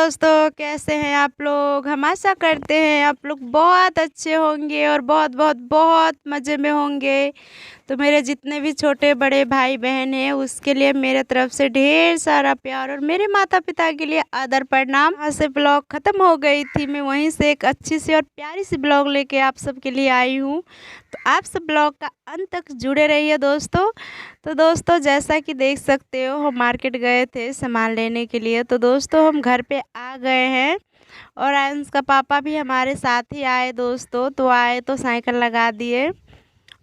दोस्तों, कैसे हैं आप लोग। हम आशा करते हैं आप लोग बहुत अच्छे होंगे और बहुत बहुत बहुत मज़े में होंगे। तो मेरे जितने भी छोटे बड़े भाई बहन हैं उसके लिए मेरे तरफ से ढेर सारा प्यार और मेरे माता पिता के लिए आदर प्रणाम। यहाँ से ब्लॉग ख़त्म हो गई थी, मैं वहीं से एक अच्छी सी और प्यारी सी ब्लॉग लेके आप सबके लिए आई हूँ। तो आप सब ब्लॉग का अंत तक जुड़े रहिए दोस्तों। तो दोस्तों, जैसा कि देख सकते हो हम मार्केट गए थे सामान लेने के लिए। तो दोस्तों हम घर पे आ गए हैं और आयंस का पापा भी हमारे साथ ही आए दोस्तों। तो आए तो साइकिल लगा दिए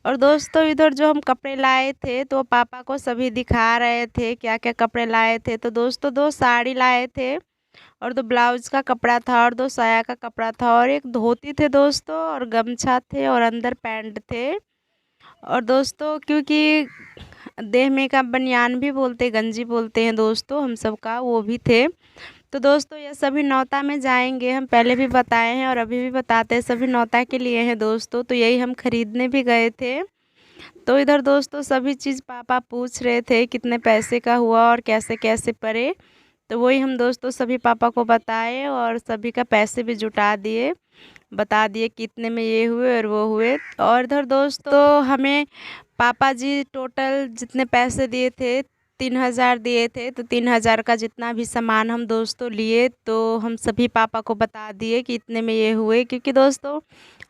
और दोस्तों इधर जो हम कपड़े लाए थे तो पापा को सभी दिखा रहे थे क्या क्या कपड़े लाए थे। तो दोस्तों 2 साड़ी लाए थे और 2 ब्लाउज का कपड़ा था और 2 साया का कपड़ा था और एक धोती थे दोस्तों और गमछा थे और अंदर पैंट थे। और दोस्तों क्योंकि देह में का बनियान भी बोलते गंजी बोलते हैं दोस्तों हम सब का, वो भी थे। तो दोस्तों ये सभी नौता में जाएंगे, हम पहले भी बताए हैं और अभी भी बताते हैं, सभी नौता के लिए हैं दोस्तों। तो यही हम खरीदने भी गए थे। तो इधर दोस्तों सभी चीज़ पापा पूछ रहे थे कितने पैसे का हुआ और कैसे कैसे पड़े। तो वही हम दोस्तों सभी पापा को बताए और सभी का पैसे भी जुटा दिए, बता दिए कितने में ये हुए और वो हुए। और इधर दोस्तों हमें पापा जी टोटल जितने पैसे दिए थे 3,000 दिए थे। तो 3,000 का जितना भी सामान हम दोस्तों लिए तो हम सभी पापा को बता दिए कि इतने में ये हुए, क्योंकि दोस्तों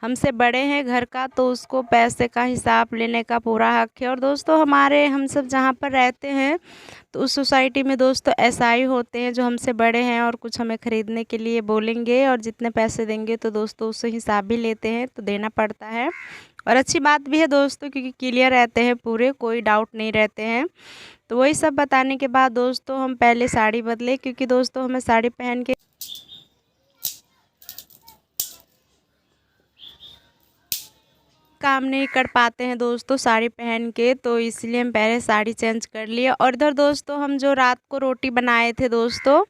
हमसे बड़े हैं घर का तो उसको पैसे का हिसाब लेने का पूरा हक है। और दोस्तों हमारे हम सब जहाँ पर रहते हैं तो उस सोसाइटी में दोस्तों एसआई होते हैं जो हमसे बड़े हैं और कुछ हमें ख़रीदने के लिए बोलेंगे और जितने पैसे देंगे तो दोस्तों उससे हिसाब भी लेते हैं, तो देना पड़ता है। और अच्छी बात भी है दोस्तों क्योंकि क्लियर रहते हैं पूरे, कोई डाउट नहीं रहते हैं। तो वही सब बताने के बाद दोस्तों हम पहले साड़ी बदले, क्योंकि दोस्तों हमें साड़ी पहन के काम नहीं कर पाते हैं दोस्तों साड़ी पहन के, तो इसलिए हम पहले साड़ी चेंज कर लिए। और इधर दोस्तों हम जो रात को रोटी बनाए थे दोस्तों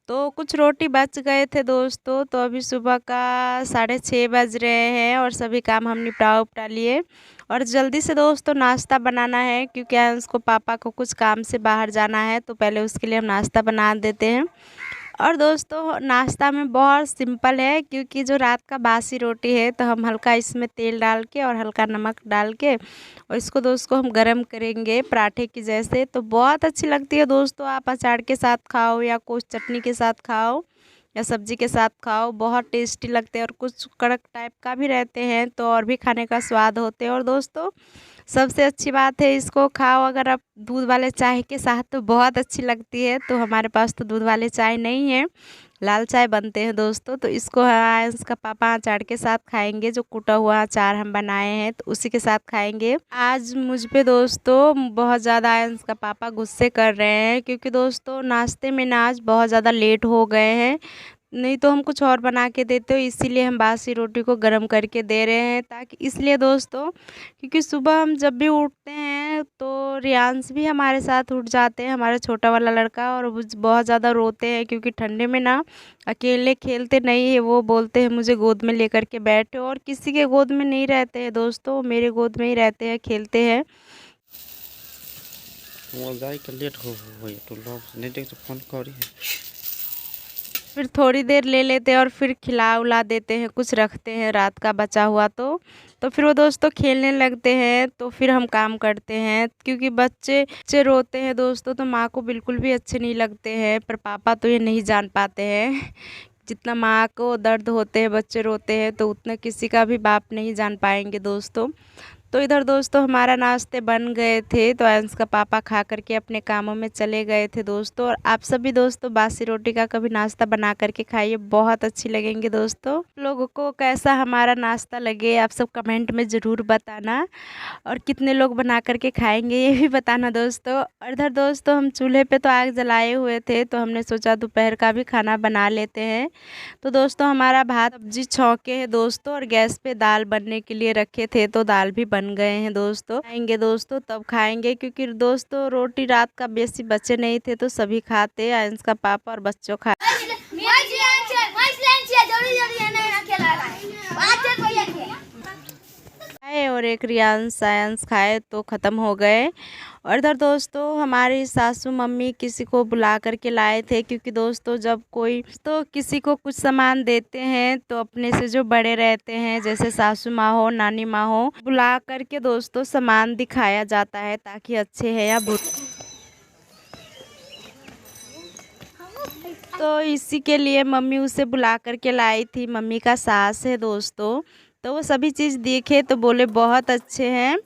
तो कुछ रोटी बच गए थे दोस्तों। तो अभी सुबह का 6:30 बज रहे हैं और सभी काम हम निपटा उपटा लिए और जल्दी से दोस्तों नाश्ता बनाना है, क्योंकि अंश को पापा को कुछ काम से बाहर जाना है तो पहले उसके लिए हम नाश्ता बना देते हैं। और दोस्तों नाश्ता में बहुत सिंपल है, क्योंकि जो रात का बासी रोटी है तो हम हल्का इसमें तेल डाल के और हल्का नमक डाल के और इसको दोस्तों हम गरम करेंगे पराठे की जैसे। तो बहुत अच्छी लगती है दोस्तों, आप अचार के साथ खाओ या कुछ चटनी के साथ खाओ या सब्जी के साथ खाओ, बहुत टेस्टी लगते हैं। और कुछ कड़क टाइप का भी रहते हैं तो और भी खाने का स्वाद होते हैं। और दोस्तों सबसे अच्छी बात है इसको खाओ अगर आप दूध वाले चाय के साथ तो बहुत अच्छी लगती है। तो हमारे पास तो दूध वाले चाय नहीं है, लाल चाय बनते हैं दोस्तों। तो इसको इसका पापा अचार के साथ खाएंगे, जो कुटा हुआ अचार हम बनाए हैं तो उसी के साथ खाएंगे। आज मुझ पे दोस्तों बहुत ज़्यादा आयंस का पापा गुस्से कर रहे हैं, क्योंकि दोस्तों नाश्ते में ना आज बहुत ज़्यादा लेट हो गए हैं, नहीं तो हम कुछ और बना के देते हो, इसीलिए हम बासी रोटी को गर्म करके दे रहे हैं। ताकि इसलिए दोस्तों क्योंकि सुबह हम जब भी उठते हैं तो रियांश भी हमारे साथ उठ जाते हैं, हमारा छोटा वाला लड़का, और वो बहुत ज़्यादा रोते हैं क्योंकि ठंडे में ना अकेले खेलते नहीं है, वो बोलते हैं मुझे गोद में लेकर के बैठे। और किसी के गोद में नहीं रहते हैं दोस्तों, मेरे गोद में ही रहते हैं, खेलते हैं। लेट हो तो लोग नहीं देख तो फोन करी फिर थोड़ी देर ले लेते हैं और फिर खिला उला देते हैं, कुछ रखते हैं रात का बचा हुआ तो फिर वो दोस्तों खेलने लगते हैं। तो फिर हम काम करते हैं, क्योंकि बच्चे बच्चे रोते हैं दोस्तों तो माँ को बिल्कुल भी अच्छे नहीं लगते हैं, पर पापा तो ये नहीं जान पाते हैं। जितना माँ को दर्द होते हैं बच्चे रोते हैं तो उतना किसी का भी बाप नहीं जान पाएंगे दोस्तों। तो इधर दोस्तों हमारा नाश्ते बन गए थे तो अंश का पापा खा करके अपने कामों में चले गए थे दोस्तों। और आप सभी दोस्तों बासी रोटी का कभी नाश्ता बना करके खाइए, बहुत अच्छी लगेंगे दोस्तों। लोगों को कैसा हमारा नाश्ता लगे आप सब कमेंट में ज़रूर बताना, और कितने लोग बना करके खाएंगे ये भी बताना दोस्तों। और इधर दोस्तों हम चूल्हे पे तो आग जलाए हुए थे तो हमने सोचा दोपहर का भी खाना बना लेते हैं। तो दोस्तों हमारा भात सब्जी छौके है दोस्तों और गैस पे दाल बनने के लिए रखे थे तो दाल भी बन गए हैं दोस्तों। खाएंगे दोस्तों तब खाएंगे, क्योंकि दोस्तों रोटी रात का बेसी बचे नहीं थे तो सभी खाते, अंश का पापा और बच्चों खाए। और एक रियांश सायांश खाए तो ख़त्म हो गए। और इधर दोस्तों हमारी सासू मम्मी किसी को बुला करके लाए थे, क्योंकि दोस्तों जब कोई तो किसी को कुछ सामान देते हैं तो अपने से जो बड़े रहते हैं, जैसे सासू माँ हो, नानी माँ हो, बुला करके दोस्तों सामान दिखाया जाता है ताकि अच्छे है या बुरे। तो इसी के लिए मम्मी उसे बुला करके लाई थी। मम्मी का सास है दोस्तों, तो वो सभी चीज़ देखे तो बोले बहुत अच्छे हैं।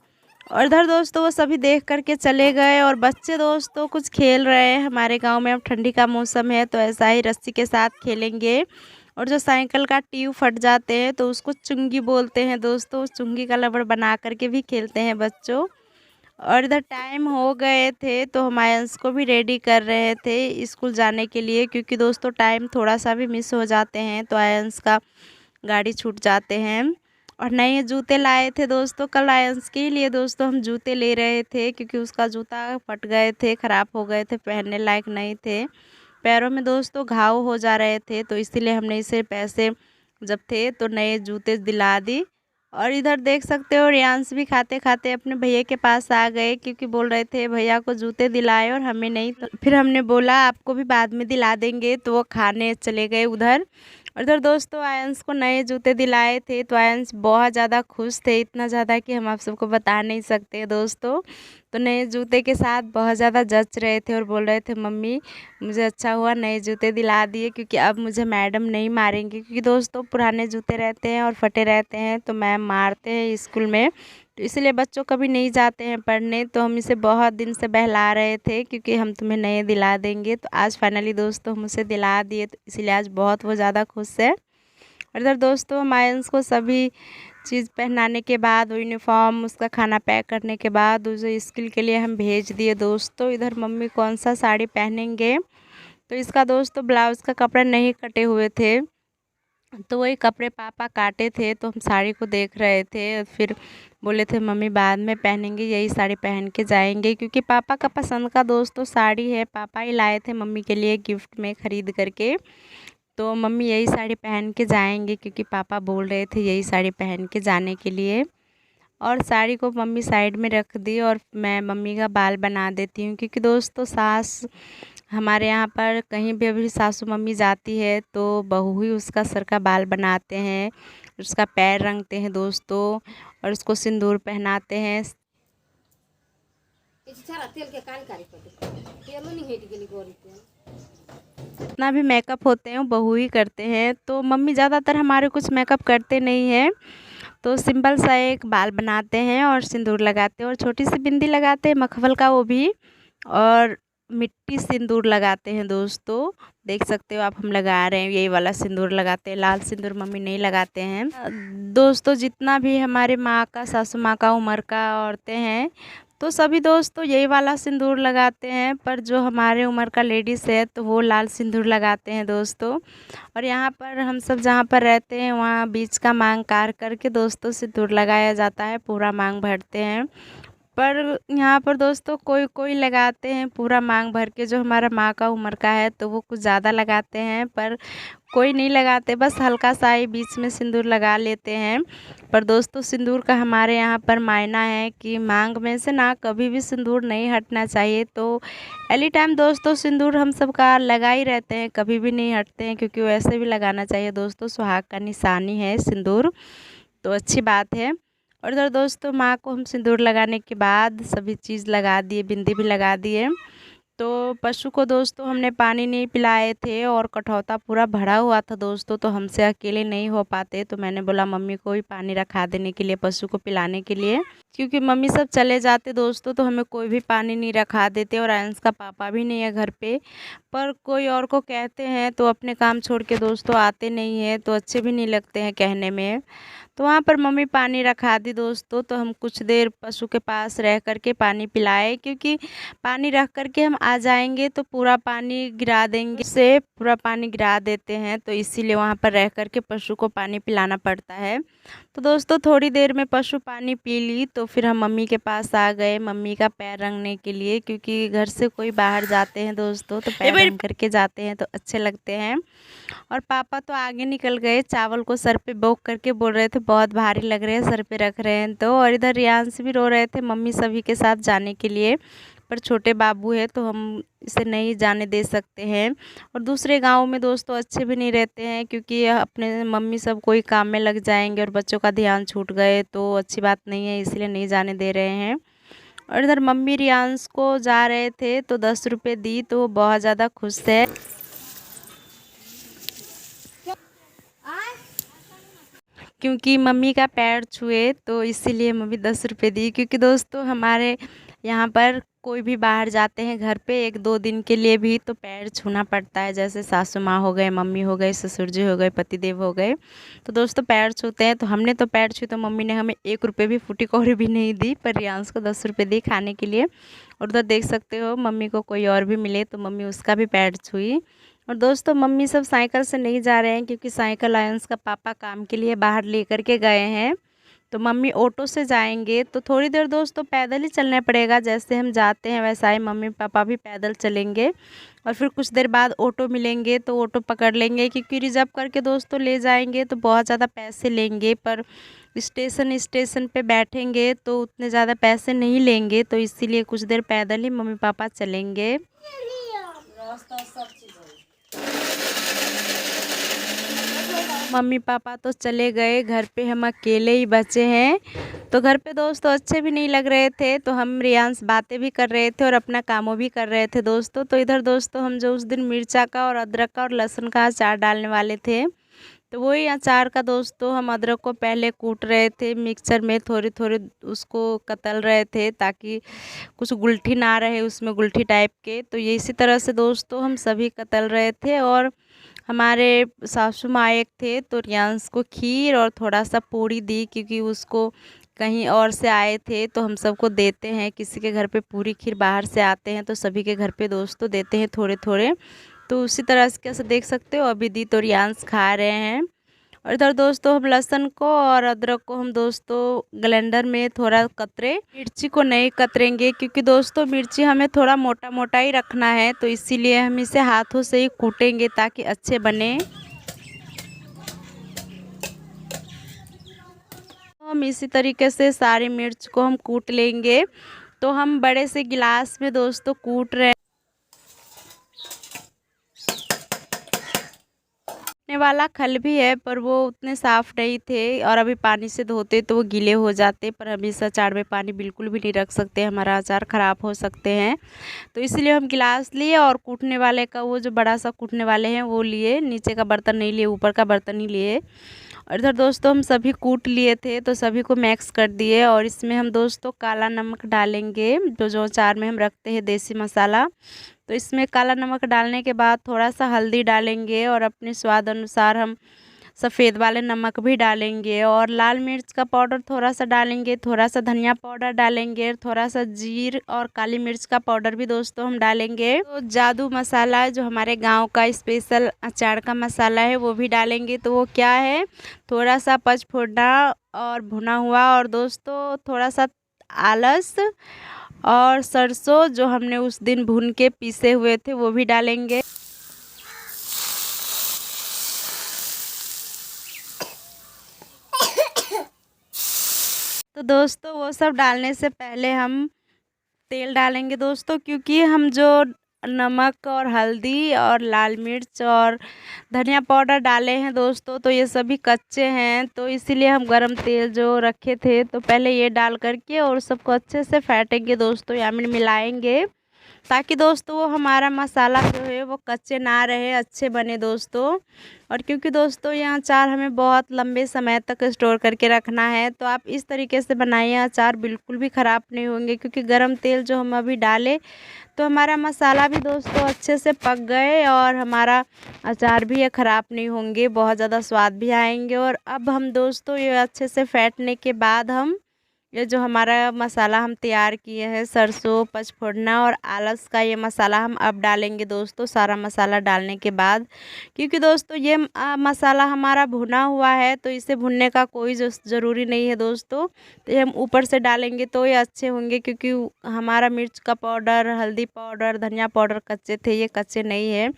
और इधर दोस्तों वो सभी देख करके चले गए। और बच्चे दोस्तों कुछ खेल रहे हैं। हमारे गांव में अब ठंडी का मौसम है तो ऐसा ही रस्सी के साथ खेलेंगे। और जो साइकिल का ट्यूब फट जाते हैं तो उसको चुंगी बोलते हैं दोस्तों, चुंगी का रबड़ बना करके भी खेलते हैं बच्चों। और इधर टाइम हो गए थे तो हम आयंस को भी रेडी कर रहे थे स्कूल जाने के लिए, क्योंकि दोस्तों टाइम थोड़ा सा भी मिस हो जाते हैं तो आयंस का गाड़ी छूट जाते हैं। और नए जूते लाए थे दोस्तों, कल आयंस के लिए दोस्तों हम जूते ले रहे थे, क्योंकि उसका जूता फट गए थे, ख़राब हो गए थे, पहनने लायक नहीं थे। पैरों में दोस्तों घाव हो जा रहे थे तो इसीलिए हमने इसे पैसे जब थे तो नए जूते दिला दी। और इधर देख सकते हो रियांश भी खाते खाते अपने भैया के पास आ गए, क्योंकि बोल रहे थे भैया को जूते दिलाए और हमें नहीं। तो फिर हमने बोला आपको भी बाद में दिला देंगे, तो वो खाने चले गए उधर। और इधर दोस्तों आयंस को नए जूते दिलाए थे तो आयंस बहुत ज़्यादा खुश थे, इतना ज़्यादा कि हम आप सबको बता नहीं सकते दोस्तों। तो नए जूते के साथ बहुत ज़्यादा जच रहे थे और बोल रहे थे मम्मी मुझे अच्छा हुआ नए जूते दिला दिए, क्योंकि अब मुझे मैडम नहीं मारेंगी, क्योंकि दोस्तों पुराने जूते रहते हैं और फटे रहते हैं तो मैम मारते हैं स्कूल में। तो इसलिए बच्चों कभी नहीं जाते हैं पढ़ने। तो हम इसे बहुत दिन से बहला रहे थे क्योंकि हम तुम्हें नए दिला देंगे, तो आज फाइनली दोस्तों हम उसे दिला दिए, तो इसलिए आज बहुत वो ज़्यादा खुश है। और इधर दोस्तों मायंस को सभी चीज़ पहनाने के बाद, यूनिफॉर्म उसका खाना पैक करने के बाद उसे स्कूल के लिए हम भेज दिए दोस्तों। इधर मम्मी कौन सा साड़ी पहनेंगे, तो इसका दोस्तों ब्लाउज़ का कपड़ा नहीं कटे हुए थे, तो वही कपड़े पापा काटे थे तो हम साड़ी को देख रहे थे। फिर बोले थे मम्मी बाद में पहनेंगे, यही साड़ी पहन के जाएंगे, क्योंकि पापा का पसंद का दोस्तों साड़ी है, पापा ही लाए थे मम्मी के लिए गिफ्ट में ख़रीद करके। तो मम्मी यही साड़ी पहन के जाएंगे, क्योंकि पापा बोल रहे थे यही साड़ी पहन के जाने के लिए। और साड़ी को मम्मी साइड में रख दी और मैं मम्मी का बाल बना देती हूँ, क्योंकि दोस्तों सास हमारे यहाँ पर कहीं भी अभी सासू मम्मी जाती है तो बहू ही उसका सर का बाल बनाते हैं, उसका पैर रंगते हैं दोस्तों और उसको सिंदूर पहनाते हैं। जितना भी मेकअप होते हैं वो बहू ही करते हैं, तो मम्मी ज़्यादातर हमारे कुछ मेकअप करते नहीं हैं। तो सिंपल सा एक बाल बनाते हैं और सिंदूर लगाते हैं और छोटी सी बिंदी लगाते हैं मखमल का, वो भी, और मिट्टी सिंदूर लगाते हैं दोस्तों। देख सकते हो आप हम लगा रहे हैं, यही वाला सिंदूर लगाते हैं, लाल सिंदूर मम्मी नहीं लगाते हैं दोस्तों। जितना भी हमारे माँ का, सासू माँ का उम्र का औरतें हैं तो सभी दोस्तों यही वाला सिंदूर लगाते हैं, पर जो हमारे उम्र का लेडीज़ है तो वो लाल सिंदूर लगाते हैं दोस्तों। और यहाँ पर हम सब जहाँ पर रहते हैं वहाँ बीच का मांग कार करके दोस्तों सिंदूर लगाया जाता है, पूरा मांग भरते हैं। पर यहाँ पर दोस्तों कोई कोई लगाते हैं पूरा मांग भर के, जो हमारा माँ का उम्र का है तो वो कुछ ज़्यादा लगाते हैं, पर कोई नहीं लगाते, बस हल्का सा ही बीच में सिंदूर लगा लेते हैं। पर दोस्तों सिंदूर का हमारे यहाँ पर मायना है कि मांग में से ना कभी भी सिंदूर नहीं हटना चाहिए। तो एनी टाइम दोस्तों सिंदूर हम सब का लगा ही रहते हैं, कभी भी नहीं हटते हैं, क्योंकि वैसे भी लगाना चाहिए दोस्तों, सुहाग का निशानी है सिंदूर, तो अच्छी बात है। और इधर दोस्तों माँ को हम सिंदूर लगाने के बाद सभी चीज़ लगा दिए, बिंदी भी लगा दिए। तो पशु को दोस्तों हमने पानी नहीं पिलाए थे और कठौता पूरा भरा हुआ था दोस्तों, तो हमसे अकेले नहीं हो पाते, तो मैंने बोला मम्मी को भी पानी रखा देने के लिए, पशु को पिलाने के लिए, क्योंकि मम्मी सब चले जाते दोस्तों तो हमें कोई भी पानी नहीं रखा देते। और आयंस का पापा भी नहीं है घर पे, पर कोई और को कहते हैं तो अपने काम छोड़ के दोस्तों आते नहीं हैं, तो अच्छे भी नहीं लगते हैं कहने में। तो वहाँ पर मम्मी पानी रखा दी दोस्तों, तो हम कुछ देर पशु के पास रह करके पानी पिलाए, क्योंकि पानी रख करके हम आ जाएंगे तो पूरा पानी गिरा देंगे, से पूरा पानी गिरा देते हैं, तो इसीलिए वहाँ पर रह करके पशु को पानी पिलाना पड़ता है। तो दोस्तों थोड़ी देर में पशु पानी पी ली तो फिर हम मम्मी के पास आ गए मम्मी का पैर रंगने के लिए, क्योंकि घर से कोई बाहर जाते हैं दोस्तों तो पैर काम करके जाते हैं तो अच्छे लगते हैं। और पापा तो आगे निकल गए, चावल को सर पे बोक करके बोल रहे थे बहुत भारी लग रहे हैं, सर पे रख रहे हैं तो। और इधर रियांश भी रो रहे थे मम्मी सभी के साथ जाने के लिए, पर छोटे बाबू है तो हम इसे नहीं जाने दे सकते हैं। और दूसरे गाँव में दोस्तों अच्छे भी नहीं रहते हैं, क्योंकि अपने मम्मी सब कोई काम में लग जाएंगे और बच्चों का ध्यान छूट गए तो अच्छी बात नहीं है, इसलिए नहीं जाने दे रहे हैं। और इधर मम्मी रियांश को जा रहे थे तो 10 रुपये दी तो वो बहुत ज़्यादा खुश है, क्योंकि मम्मी का पैर छुए तो इसीलिए मम्मी 10 रुपये दी। क्योंकि दोस्तों हमारे यहाँ पर कोई भी बाहर जाते हैं घर पे 1-2 दिन के लिए भी तो पैर छूना पड़ता है, जैसे सासू माँ हो गए, मम्मी हो गए, ससुर जी हो गए, पतिदेव हो गए, तो दोस्तों पैर छूते हैं। तो हमने तो पैर छुए तो मम्मी ने हमें 1 रुपये भी फूटी कौड़ी भी नहीं दी, पर रियांश को 10 रुपये दी खाने के लिए। और उधर देख सकते हो मम्मी को कोई और भी मिले तो मम्मी उसका भी पैर छुई। और दोस्तों मम्मी सब साइकिल से नहीं जा रहे हैं, क्योंकि साइकिल आयंस का पापा काम के लिए बाहर लेकर के गए हैं, तो मम्मी ऑटो से जाएंगे। तो थोड़ी देर दोस्तों पैदल ही चलना पड़ेगा, जैसे हम जाते हैं वैसा ही मम्मी पापा भी पैदल चलेंगे। और फिर कुछ देर बाद ऑटो मिलेंगे तो ऑटो पकड़ लेंगे, क्योंकि रिजर्व करके दोस्तों ले जाएंगे तो बहुत ज़्यादा पैसे लेंगे, पर स्टेशन स्टेशन पे बैठेंगे तो उतने ज़्यादा पैसे नहीं लेंगे, तो इसीलिए कुछ देर पैदल ही मम्मी पापा चलेंगे। मम्मी पापा तो चले गए, घर पे हम अकेले ही बचे हैं। तो घर पे दोस्तों अच्छे भी नहीं लग रहे थे, तो हम रियांश बातें भी कर रहे थे और अपना कामों भी कर रहे थे दोस्तों। तो इधर दोस्तों हम जो उस दिन मिर्चा का और अदरक का और लहसुन का अचार डालने वाले थे, तो वही अचार का दोस्तों हम अदरक को पहले कूट रहे थे मिक्सर में, थोड़ी थोड़ी उसको कतल रहे थे ताकि कुछ गुलठी ना रहे उसमें, गुलठी टाइप के। तो ये इसी तरह से दोस्तों हम सभी कतल रहे थे। और हमारे सासू माँ एक थे तो रियांश को खीर और थोड़ा सा पूड़ी दी, क्योंकि उसको कहीं और से आए थे तो हम सबको देते हैं, किसी के घर पे पूरी खीर बाहर से आते हैं तो सभी के घर पे दोस्तों देते हैं थोड़े थोड़े। तो उसी तरह से कैसे देख सकते हो अभी दी तो रियांश खा रहे हैं। और इधर दोस्तों हम लहसुन को और अदरक को हम दोस्तों ग्राइंडर में थोड़ा कतरे, मिर्ची को नहीं कतरेंगे, क्योंकि दोस्तों मिर्ची हमें थोड़ा मोटा मोटा ही रखना है, तो इसीलिए हम इसे हाथों से ही कूटेंगे ताकि अच्छे बने। तो हम इसी तरीके से सारी मिर्च को हम कूट लेंगे। तो हम बड़े से गिलास में दोस्तों कूट रहे वाला खल भी है, पर वो उतने साफ़ नहीं थे और अभी पानी से धोते तो वो गीले हो जाते, पर हम इस अचार में पानी बिल्कुल भी नहीं रख सकते, हमारा अचार ख़राब हो सकते हैं। तो इसलिए हम गिलास लिए और कूटने वाले का वो जो बड़ा सा कूटने वाले हैं वो लिए, नीचे का बर्तन नहीं लिए, ऊपर का बर्तन ही लिए। और इधर दोस्तों हम सभी कूट लिए थे तो सभी को मिक्स कर दिए। और इसमें हम दोस्तों काला नमक डालेंगे, जो अचार में हम रखते हैं देसी मसाला। तो इसमें काला नमक डालने के बाद थोड़ा सा हल्दी डालेंगे और अपने स्वाद अनुसार हम सफ़ेद वाले नमक भी डालेंगे। और लाल मिर्च का पाउडर थोड़ा सा डालेंगे, थोड़ा सा धनिया पाउडर डालेंगे, थोड़ा सा जीर और काली मिर्च का पाउडर भी दोस्तों हम डालेंगे। तो जादू मसाला जो हमारे गांव का स्पेशल अचार का मसाला है वो भी डालेंगे। तो वो क्या है, थोड़ा सा पचफोड़ना और भुना हुआ, और दोस्तों थोड़ा सा आलस और सरसों जो हमने उस दिन भून के पीसे हुए थे वो भी डालेंगे। तो दोस्तों वो सब डालने से पहले हम तेल डालेंगे दोस्तों, क्योंकि हम जो नमक और हल्दी और लाल मिर्च और धनिया पाउडर डाले हैं दोस्तों तो ये सभी कच्चे हैं, तो इसीलिए हम गरम तेल जो रखे थे तो पहले ये डाल करके और सबको अच्छे से फेंटेंगे दोस्तों, या फिर मिलाएंगे, ताकि दोस्तों वो हमारा मसाला जो है वो कच्चे ना रहे, अच्छे बने दोस्तों। और क्योंकि दोस्तों यह अचार हमें बहुत लंबे समय तक स्टोर करके रखना है, तो आप इस तरीके से बनाइए, अचार बिल्कुल भी ख़राब नहीं होंगे। क्योंकि गरम तेल जो हम अभी डाले तो हमारा मसाला भी दोस्तों अच्छे से पक गए और हमारा अचार भी ये ख़राब नहीं होंगे, बहुत ज़्यादा स्वाद भी आएंगे। और अब हम दोस्तों ये अच्छे से फेंटने के बाद हम ये जो हमारा मसाला हम तैयार किए हैं सरसों, पचफोड़ना और आलस का ये मसाला हम अब डालेंगे दोस्तों, सारा मसाला डालने के बाद। क्योंकि दोस्तों ये मसाला हमारा भुना हुआ है, तो इसे भुनने का कोई ज़रूरी नहीं है दोस्तों। तो ये हम ऊपर से डालेंगे तो ये अच्छे होंगे, क्योंकि हमारा मिर्च का पाउडर, हल्दी पाउडर, धनिया पाउडर कच्चे थे, ये कच्चे नहीं है।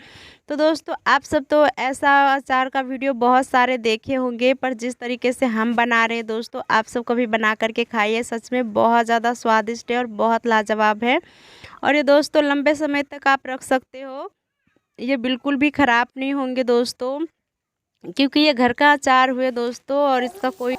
तो दोस्तों आप सब तो ऐसा अचार का वीडियो बहुत सारे देखे होंगे, पर जिस तरीके से हम बना रहे हैं दोस्तों, आप सब कभी बना करके खाइए। सच में बहुत ज़्यादा स्वादिष्ट है और बहुत लाजवाब है। और ये दोस्तों लंबे समय तक आप रख सकते हो, ये बिल्कुल भी ख़राब नहीं होंगे दोस्तों, क्योंकि ये घर का अचार हुए दोस्तों। और इसका कोई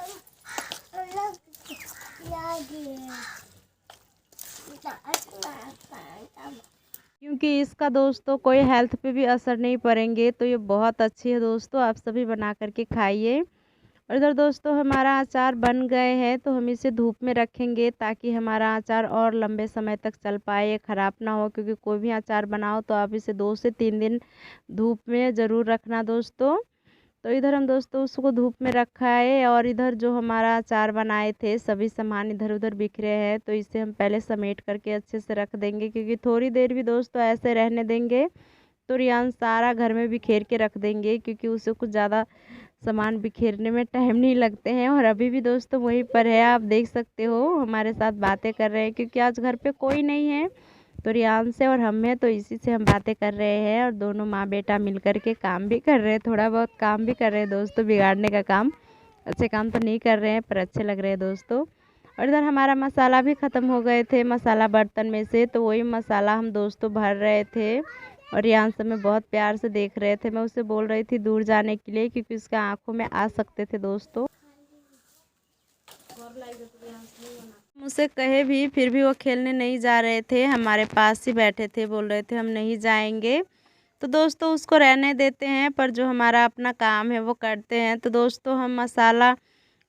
क्योंकि इसका दोस्तों कोई हेल्थ पे भी असर नहीं पड़ेंगे, तो ये बहुत अच्छी है दोस्तों, आप सभी बना करके खाइए। और इधर दोस्तों हमारा अचार बन गए हैं, तो हम इसे धूप में रखेंगे ताकि हमारा अचार और लंबे समय तक चल पाए, ख़राब ना हो। क्योंकि कोई भी अचार बनाओ तो आप इसे 2 से 3 दिन धूप में ज़रूर रखना दोस्तों। तो इधर हम दोस्तों उसको धूप में रखा है, और इधर जो हमारा अचार बनाए थे सभी सामान इधर उधर बिखरे हैं, तो इसे हम पहले समेट करके अच्छे से रख देंगे। क्योंकि थोड़ी देर भी दोस्तों ऐसे रहने देंगे तो रियान सारा घर में बिखेर के रख देंगे, क्योंकि उसे कुछ ज़्यादा सामान बिखेरने में टाइम नहीं लगते हैं। और अभी भी दोस्तों वहीं पर है, आप देख सकते हो हमारे साथ बातें कर रहे हैं, क्योंकि आज घर पे कोई नहीं है, तो रियान से और हम हैं, तो इसी से हम बातें कर रहे हैं। और दोनों माँ बेटा मिलकर के काम भी कर रहे हैं, थोड़ा बहुत काम भी कर रहे हैं दोस्तों, बिगाड़ने का काम। अच्छे काम तो नहीं कर रहे हैं, पर अच्छे लग रहे हैं दोस्तों। और इधर हमारा मसाला भी ख़त्म हो गए थे, मसाला बर्तन में से, तो वही मसाला हम दोस्तों भर रहे थे। और रियान से मैं बहुत प्यार से देख रहे थे, मैं उसे बोल रही थी दूर जाने के लिए, क्योंकि उसके आँखों में आ सकते थे दोस्तों। मुझसे कहे भी फिर भी वो खेलने नहीं जा रहे थे, हमारे पास ही बैठे थे, बोल रहे थे हम नहीं जाएंगे। तो दोस्तों उसको रहने देते हैं, पर जो हमारा अपना काम है वो करते हैं। तो दोस्तों हम मसाला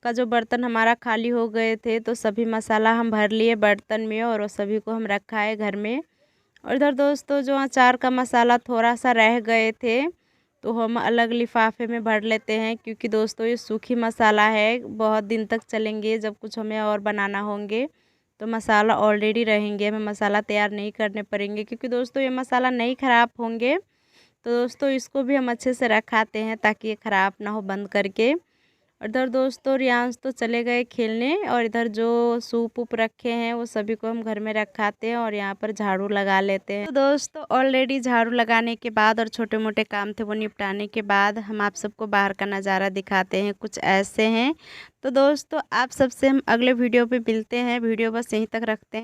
का जो बर्तन हमारा खाली हो गए थे, तो सभी मसाला हम भर लिए बर्तन में, और वो सभी को हम रखा है घर में। और इधर दोस्तों जो अचार का मसाला थोड़ा सा रह गए थे, तो हम अलग लिफाफे में भर लेते हैं। क्योंकि दोस्तों ये सूखी मसाला है, बहुत दिन तक चलेंगे, जब कुछ हमें और बनाना होंगे तो मसाला ऑलरेडी रहेंगे, हमें मसाला तैयार नहीं करने पड़ेंगे। क्योंकि दोस्तों ये मसाला नहीं ख़राब होंगे, तो दोस्तों इसको भी हम अच्छे से रखाते हैं ताकि ये ख़राब ना हो बंद करके। और इधर दोस्तों रियांश तो चले गए खेलने, और इधर जो सूप उप रखे हैं वो सभी को हम घर में रखाते हैं, और यहाँ पर झाड़ू लगा लेते हैं। तो दोस्तों ऑलरेडी झाड़ू लगाने के बाद और छोटे मोटे काम थे वो निपटाने के बाद हम आप सबको बाहर का नज़ारा दिखाते हैं, कुछ ऐसे हैं। तो दोस्तों आप सबसे हम अगले वीडियो पे मिलते हैं, वीडियो बस यहीं तक रखते हैं।